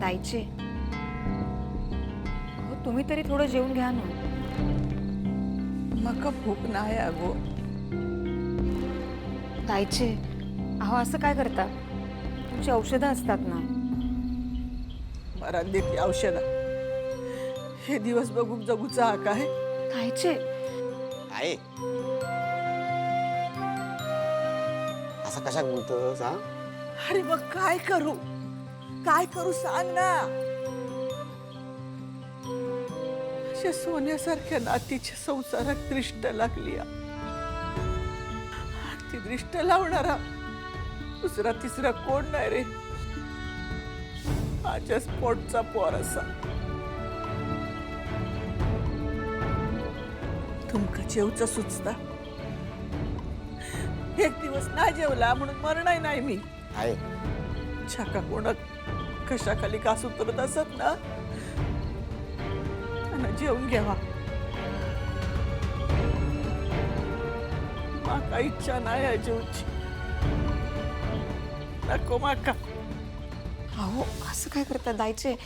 ताईचे अहो तुम्ही तरी थोडं जेवून घ्या ना. मका भूक नाही अगो. ताईचे अहो असं काय करता, तुमची औषधं असतात ना. मरा देते औषधा. हे दिवस बघून जगूचा हा काय. ताईचे आहे असं कशा बोलतोस हा? अरे मग काय करू, काय करू सांग ना. अशा सोन्यासारख्या नातीच्या संसारात दृष्ट लागली आ. ती दृष्ट लावणारा दुसरा तिसरा कोण नाही रे. माझ्याच पोटचा पोर असा. तुमका जेवचं सुचता. एक दिवस नाही जेवला म्हणून मरणार नाही मी. आहे छाका कोण कशाखाली कास उतरत असत ना, त्यांना जेवून घ्यावा. माका इच्छा नाही आहे जेवची. नको माका. अहो असं काय करता ताईचे.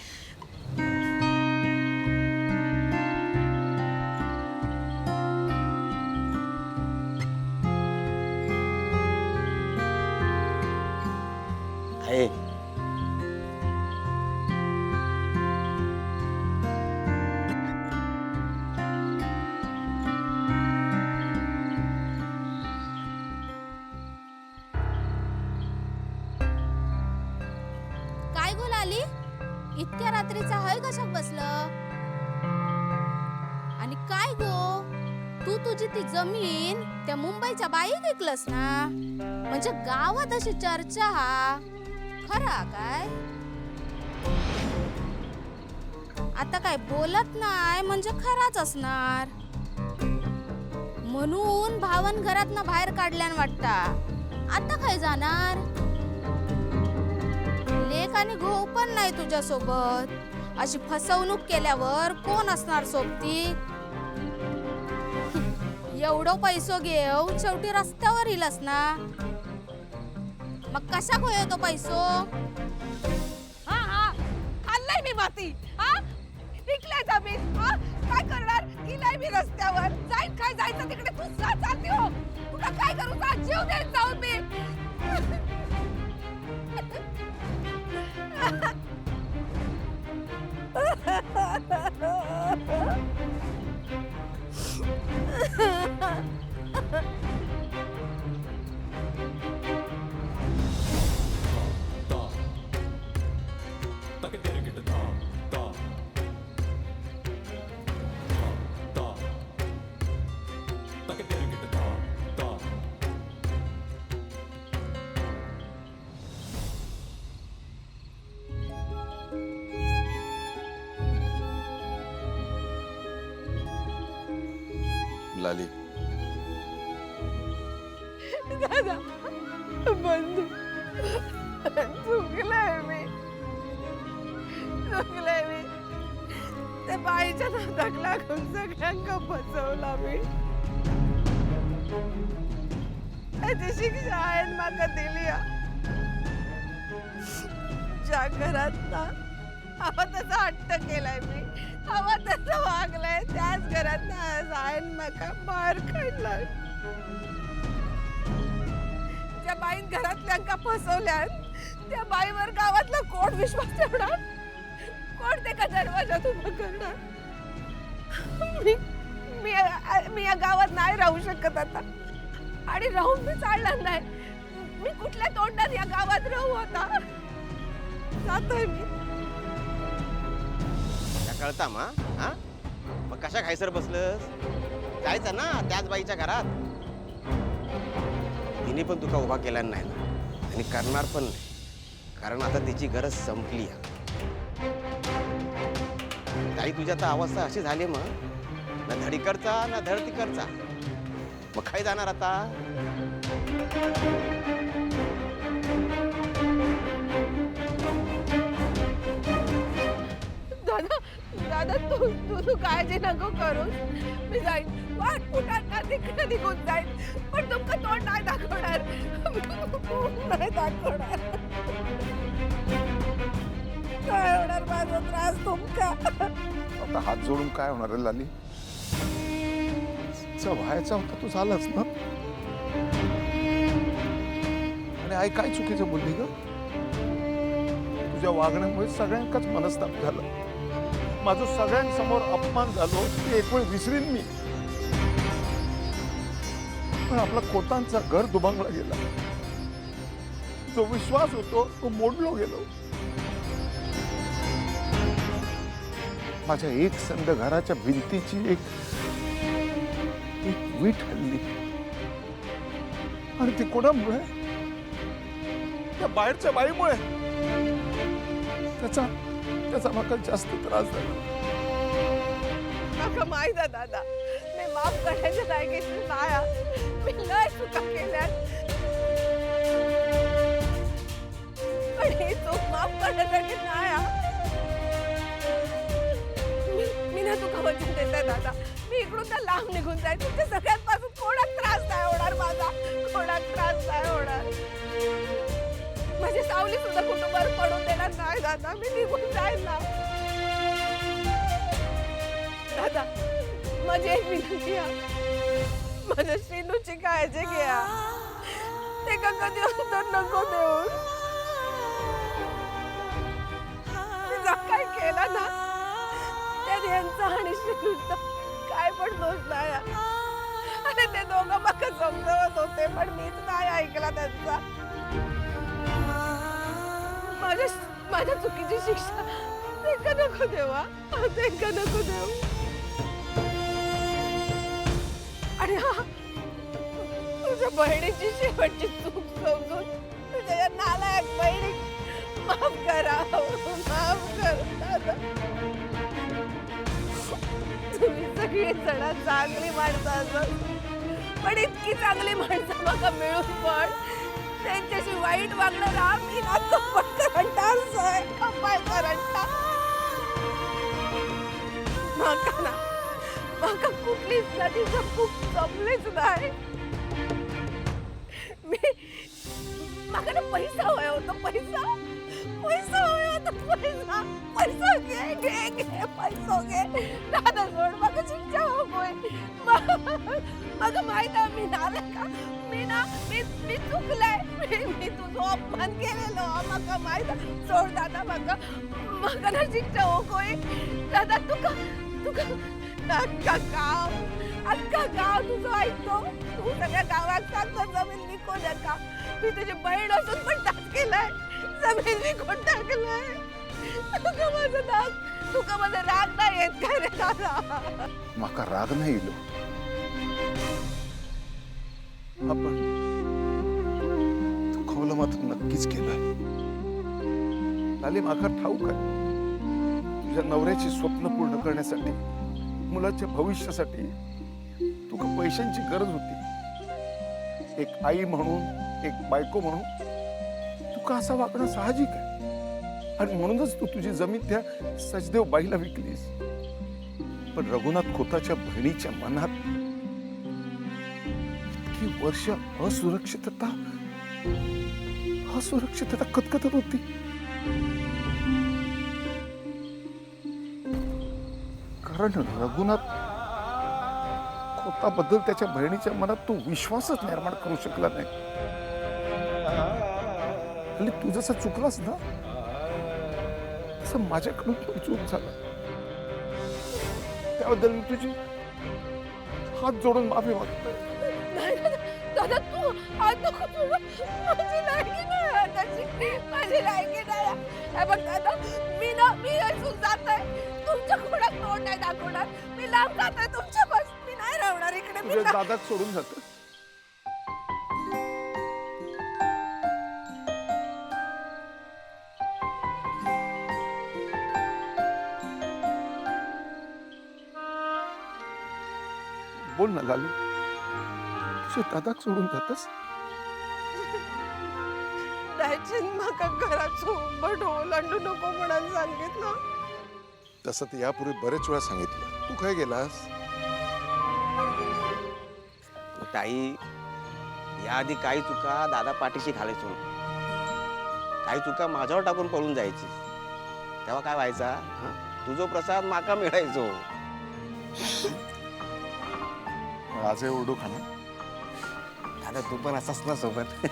आहे काय गोल आली इतक्या रात्रीचा हय कशाक बसलं. आणि काय गो तू तुझी ती जमीन त्या मुंबईच्या बाई विकलस ना. म्हणजे गावात अशी चर्चा हा खरा काय. आता काय बोलत नाही म्हणजे खराच असणार. म्हणून भावन घरातनं बाहेर काढल्यान वाटता. आता काय जाणार. लेक आणि घो पण नाही तुझ्या सोबत. अशी फसवणूक केल्यावर कोण असणार सोबती. एवढं पैसो घेऊ शेवटी रस्त्यावर येईलच ना. मग कशा होय तो पैसो. हा हा खाल्लाय मी माती. हा विकलाय जमीन. हा काय करणार. गेलाय मी रस्त्यावर. जाईन काय जायचं तिकडे. तू चालते हो. तुला काय करू. जीव देत जाऊन मी. लाली दादा बंधू चुकलाय मी. चुकलाय मी. त्या बाईच्या नादाक लागून सगळ्यांका फसवला मी. त्याची शिक्षा आहे माका दिली. ज्या घरात ना हवा तसा हट्ट केलाय मी. हवा तसं वागलाय त्याच घरात ना आयन माका बाहेर काढलाय. ज्या बाईन घरातल्यांका फसवल्यात त्या बाईवर गावातला कोण विश्वास ठेवणार. कोण ते का दरवाजात उभं करणार. मी मी मी या गावात नाही राहू शकत आता. आणि राहून मी चालणार नाही. मी कुठल्या तोंडात या गावात राहू आता. जातोय मी. कळता मा हा मग कशा खायसर बसलस. जायचं ना त्याच बाईच्या घरात. तिने पण तुका उभा केला नाही ना. आणि करणार पण नाही. कारण आता तिची गरज संपली. ताई तुझ्या तर अवस्था अशी झाली मग ना धडीकडचा ना धड तिकडचा. मग काय जाणार आता. दादा दादा तू काळजी नको करू. मी जाईन वाट फुटांना तिकडे निघून जाईन. पण तुमका तोंड नाही दाखवणार. नाही दाखवणार. काय होणार माझा त्रास तुमका? आता हात जोडून काय होणार आहे लाली? व्हायचा होता तो झालाच ना. आणि आई काय चुकीचं बोलली ग? तुझ्या वागण्यामुळे सगळ्यांकाच मनस्ताप झाला. माझं सगळ्यांसमोर अपमान झालो ते एक वेळ विसरीन मी. पण आपला कोटांचा घर दुभंगला गेला. जो विश्वास होतो तो मोडलो गेलो. माझ्या एक संद घराच्या भिंतीची एक वीट हल्ली. आणि ती कोणामुळे? त्या बाहेरच्या बाईमुळे. त्याचा मला जास्त त्रास झाला. माका माहित आहे दादा, मी माफ करण्याच्या लायकीची नाही. मी लय चुका केल्या, पण ही चूक माफ करण्यासाठी नाही. मी ना तुका वचन देते दादा, मी इकडून त्या लांब निघून जाईल. तुमच्या सगळ्यांपासून कोणाक त्रास नाही होणार माझा, कोणाक त्रास नाही होणार. माझी सावली सुद्धा कुटुंबावर पडून देणार नाही दादा. मी निघून जाईल ना दादा. माझी एक विनंती आहे, माझ्या शिनूची काळजी घ्या. ते का कधी अंतर नको देऊन. मी जा काय केला ना त्यात यांचा आणि शिनूचा काय पण दोष नाही. आणि ते दोघं मला समजवत होते, पण मीच नाही ऐकला त्यांचा. माझ्या चुकीची शिक्षा ते का नको देवा, ते का नको देऊ. आणि हा तुझ्या बहिणीची शेवटची चूक समजून तुझ्या या नालायक बहिणी माफ करा, माफ करा. तुम्ही सगळी जण चांगली माणसं असत, पण इतकी चांगली माणसं मला मिळून पण त्यांच्याशी वाईट वागणारा मी ना कपाळ करंटा माका कुठलीच नदीचं खूप जमलेच नाही. माका ना पैसा हवा होता, पैसा हवा होता. पैसा घे घे घे, पैसा घे दादा. सोड माका शिक्षा होय. माका माहित आहे मी नालाय का. मी चुकलाय. मी तुझा अपमान केलेलो माका माहित. सोड दादा, माका ना शिक्षा होय दादा. तुका अख्खा गाव तुझं ऐकतो. तू सगळ्या गावात सांगतो जमीन विकू नका. मी तुझी बहीण असून पण दाग केलाय, जमीन विकून टाकलाय. तुका माझा राग नाही येत काय रे दादा? माका राग नाही येलो. आपण दुखावलं मात्र नक्कीच केलं. लाली, माका ठाऊक आहे तुझ्या नवऱ्याची स्वप्न पूर्ण करण्यासाठी, मुलाच्या भविष्यासाठी तुका पैशांची गरज होती. एक आई म्हणून, एक बायको म्हणून तुका असं वागणं साहजिक आहे. आणि म्हणूनच तू तुझी जमीन त्या सचदेव बाईला विकलीस. पण रघुनाथ खोताच्या बहिणीच्या मनात इतकी वर्ष असुरक्षितता कतकतत होती. कारण रघुनाथ खोताबद्दल त्याच्या बहिणीच्या मनात तो विश्वासच निर्माण करू शकला नाही. आणि तू जसा चुकलास ना, तसं माझ्याकडून पण चूक झाला. त्याबद्दल मी तुझी हात जोडून माफी मागतो. दादा, तू हात नको जोडू. माझी लायकी नाही त्याची, माझी लायकी नाही. हे बघ दादा, मी असून जात आहे. तुमच्या कोणाक तोंड नाही दाखवणार. मी लांब जात आहे तुमच्या बस. मी नाही राहणार इकडे. तुझ्या दादाच सोडून जात. बोल ना लाली, तुझ्या दादाक सोडून जातस? दायचीन माका घरात ओलांडू नको म्हणून सांगितलं. तसं तर यापूर्वी बरेच वेळा सांगितलं. तू काय गेलास? ताई, याआधी काही चुका दादा पाठीशी घालायचो, काही चुका माझ्यावर टाकून पळून जायची. तेव्हा काय व्हायचा हं? तुझो प्रसाद माका मिळायचो. आज ओरडू खाना. दादा तू पण असाच ना सोबत.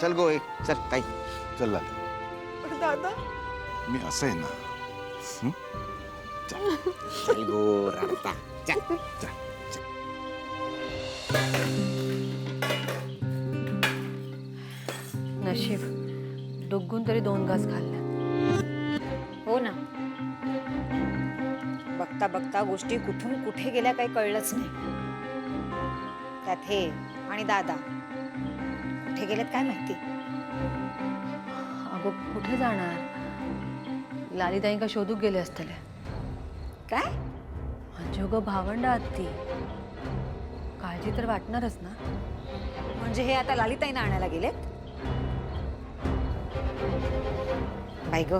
चल गो चल ताई. चल लाली, पण दादा मी असं आहे ना. हं? चल गो रडता. चल. नशीब डुग्गून तरी 2 घास खाल्ल्या. हो ना, बघता बघता गोष्टी कुठून कुठे गेल्या काही कळलंच नाही. त्यात हे आणि दादा कुठे गेलेत काय माहिती. अगं कुठे जाणार, लालीताईंका शोधूक गेले असतले. काय म्हणजे ग भावंड आत्ती, काळजी तर वाटणारच ना. म्हणजे हे आता लालीताईंना आणायला गेलेत. बाई ग,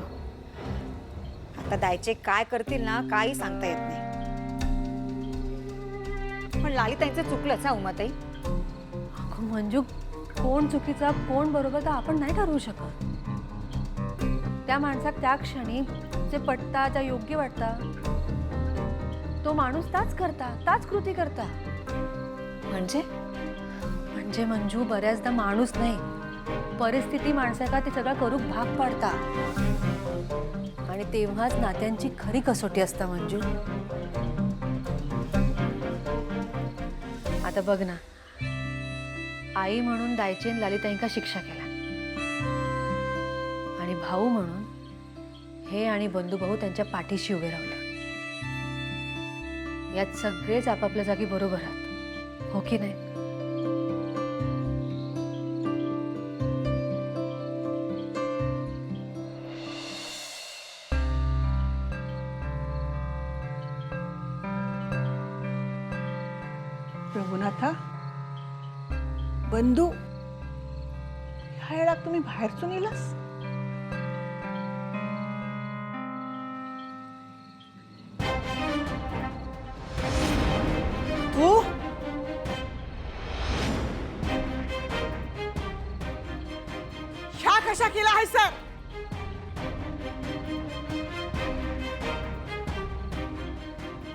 आता दायचे काय करतील ना काही सांगता येत नाही. पण लालीताईंचं चुकलंच हा उमाताई. अगं मंजू, कोण चुकीचा कोण बरोबर तर आपण नाही ठरवू शकत. त्या माणसात त्या क्षणी जे पटता ज्या योग्य वाटता तो माणूस ताच करता, ताच कृती करता. म्हणजे मंजू, बऱ्याचदा माणूस नाही परिस्थिती माणसाका ते सगळं करूक भाग पाडता. आणि तेव्हाच नात्यांची खरी कसोटी असता मंजू. आता बघ ना, आई म्हणून दायचेन लालिताईंका शिक्षा केला आणि भाऊ म्हणून हे आणि बंधू भाऊ त्यांच्या पाठीशी उभे राहिले. यात सगळेच आपापल्या जागी बरोबर आहात, हो की नाही. रघुनाथा, बंधू, ह्या वेळात तुम्ही बाहेरचून येलास? तू ह्या कशा केला आहे सर?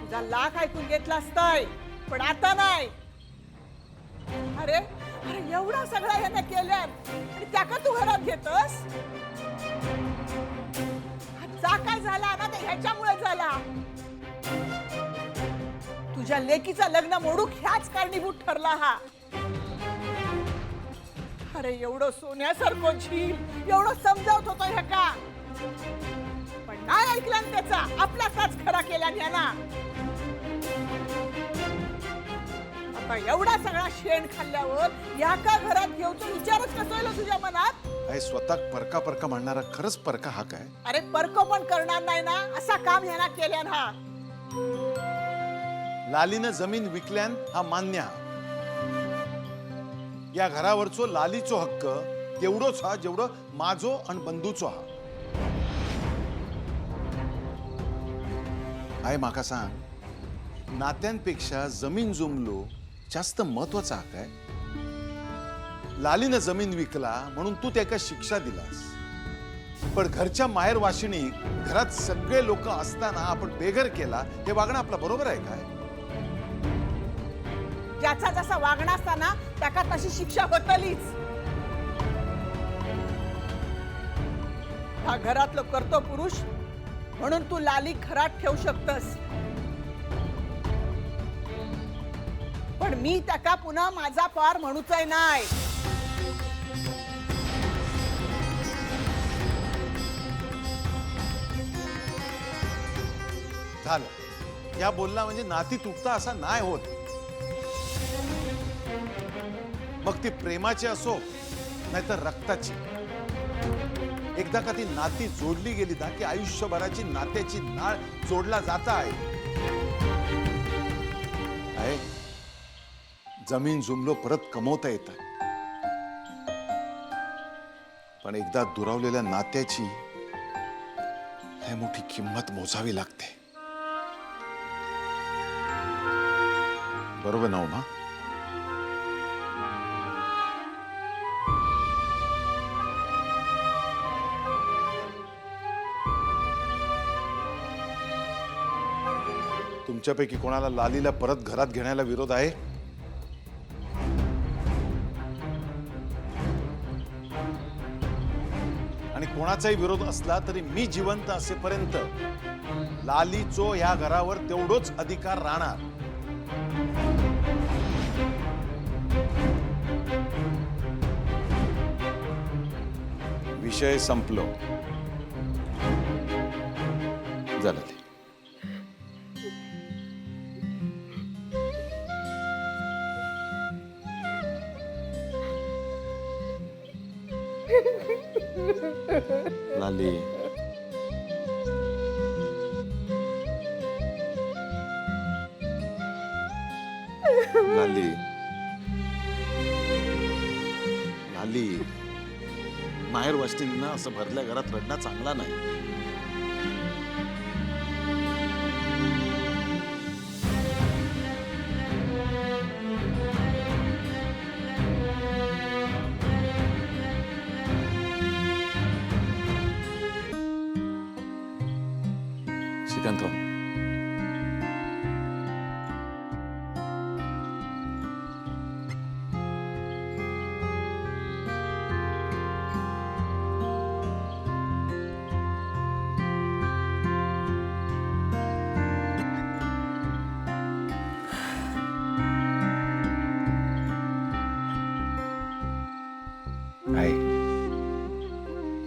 तुझा लाख ऐकून घेतला असताय, पण आता नाही. अरे अरे एवढा सगळा याने केल्यात आणि त्याका तू घरात घेतोस? जा काय झाला ना ते ह्याच्यामुळे झाला. तुझ्या लेकीचं लग्न मोडूक ह्याच कारणीभूत ठरला हा. अरे एवढं सोन्यासारखं झील एवढं समजावत होतो ह्या का, पण नाही ऐकला ना त्याचा. आपलाच खरा केला ह्याना. आता एवढा सगळा शेण खाल्ल्यावर या का घरात घेऊन विचारच कसं होईल तुझ्या मनात? आई स्वतः परका परका म्हणणारा खरंच परका हा काय? अरे परको पण करणार नाही ना, असा काम ह्याना केल्यान हा. लालीनं जमीन विकल्यान हा मान्य हा. या घरावरचो लालीचो हक्क तेवढोच हा जेवढं माझो आणि बंधूचो हा. आई माका सांग, नात्यांपेक्षा जमीन जुमलो जास्त महत्वाचा हा काय? लालीनं जमीन विकला म्हणून तू त्याका शिक्षा दिलास, पण घरच्या माहेर वाशिणीक घरात सगळे लोक असताना आपण बेघर केला, हे वागणं आपलं बरोबर आहे काय? ज्याचा जसा वागणं असताना त्याका तशी शिक्षा होतलीच. हा घरातलं करतो पुरुष म्हणून तू लाली घरात ठेवू शकतस, पण मी त्याका पुन्हा माझा पार म्हणूच नाही. झालं, या बोलला म्हणजे नाती तुटता असा नाही होत. मग ती प्रेमाची असो नाहीतर रक्ताची. एकदा का ती नाती जोडली गेली ना की आयुष्यभराची नात्याची नाळ जोडला जाता आहे. जमीन जुमलो परत कमवता येत, पण एकदा दुरावलेल्या नात्याची लय मोठी किंमत मोजावी लागते. बरोबर ना उमा? तुमच्यापैकी कोणाला लालीला परत घरात घेण्याला विरोध आहे? आणि कोणाचाही विरोध असला तरी मी जिवंत असेपर्यंत लालीचो या घरावर तेवढोच अधिकार राहणार. विषय संपलो. झालं ते. लाली, लाली, लाली, माहेर वाचतील ना, असं भरल्या घरात रडणं चांगला नाही. श्रीकांत, आई,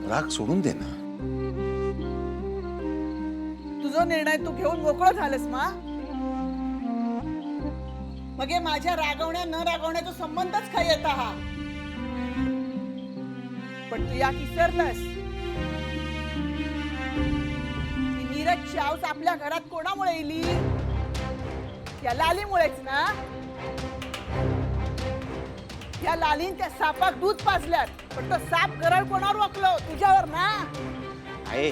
राग सोडून दे ना. तुझा निर्णय तू घेऊन मोकळं झालंस मा. मग हे माझ्या रागवण्या न रागवण्याचा संबंधच काय येता हा. पण तू या विसरलंस की नीरजची आऊस आपल्या घरात कोणामुळे येली? या लालीमुळेच ना. या लालीन त्या सापाक दूध पाजल्यात, पण तो साप गरळ कोणावर वाकलो? तुझ्यावर ना. आहे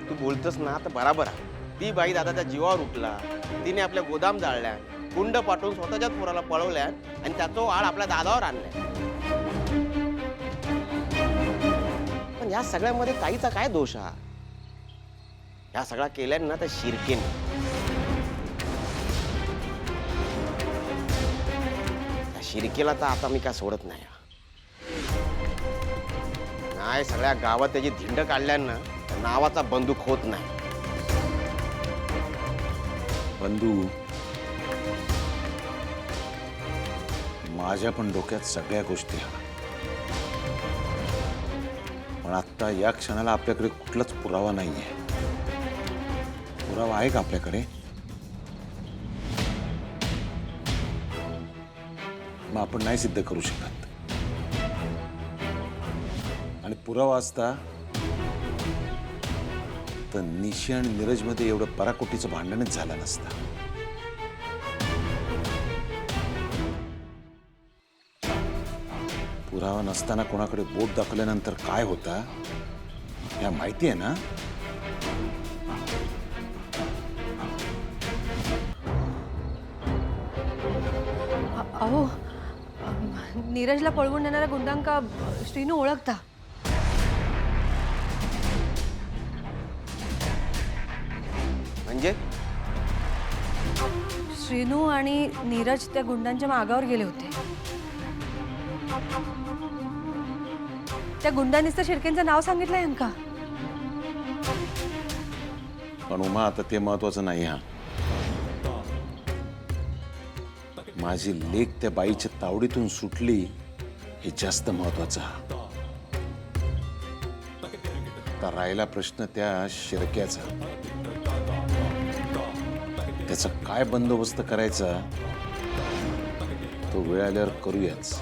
तू बोलतस ना तर बराबर आहे. ती बाई दादाच्या जीवावर उठला, तिने आपल्या गोदाम जाळल्या, कुंड पाठवून स्वतःच्याच पोराला पळवल्या आणि त्याचा आळ आपल्या दादावर आणलाय. पण या सगळ्यामध्ये ताईचा काय दोष हा? या सगळा केल्यान ना त्या शिरकेने. त्या शिरकेला तर आता मी काय सोडत नाही. नाही, सगळ्या गावात त्याची धिंड काढल्यानं नावाचा बंदूक होत नाही. बंधू, माझ्या पण डोक्यात सगळ्या गोष्टी आहेत. पण आता या क्षणाला आपल्याकडे कुठलाच पुरावा नाहीये. पुरावा आहे का आपल्याकडे? मग आपण नाही सिद्ध करू शकत. आणि पुरावा असता तर निशी आणि नीरजमध्ये एवढं पराकोटीचं भांडणच झालं नसतं. पुरावा नसताना कोणाकडे बोट दाखवल्यानंतर काय होता या माहिती आहे ना? अहो, नीरजला पळवून नेणाऱ्या गुंडांका श्रीनू ओळखता? म्हणजे श्रीनू आणि नीरज त्या गुंडांच्या मागावर गेले होते. त्या गुंडांनीच तर शिर्केंचं नाव सांगितलंय यांका. पण उमा, आता ते महत्वाचं नाही. हा, माझी लेक त्या बाईच्या तावडीतून सुटली हे जास्त महत्वाचं. आता राहिला प्रश्न त्या शिरक्याचा. त्याचा काय बंदोबस्त करायचा तो वेळ आल्यावर करूयाच.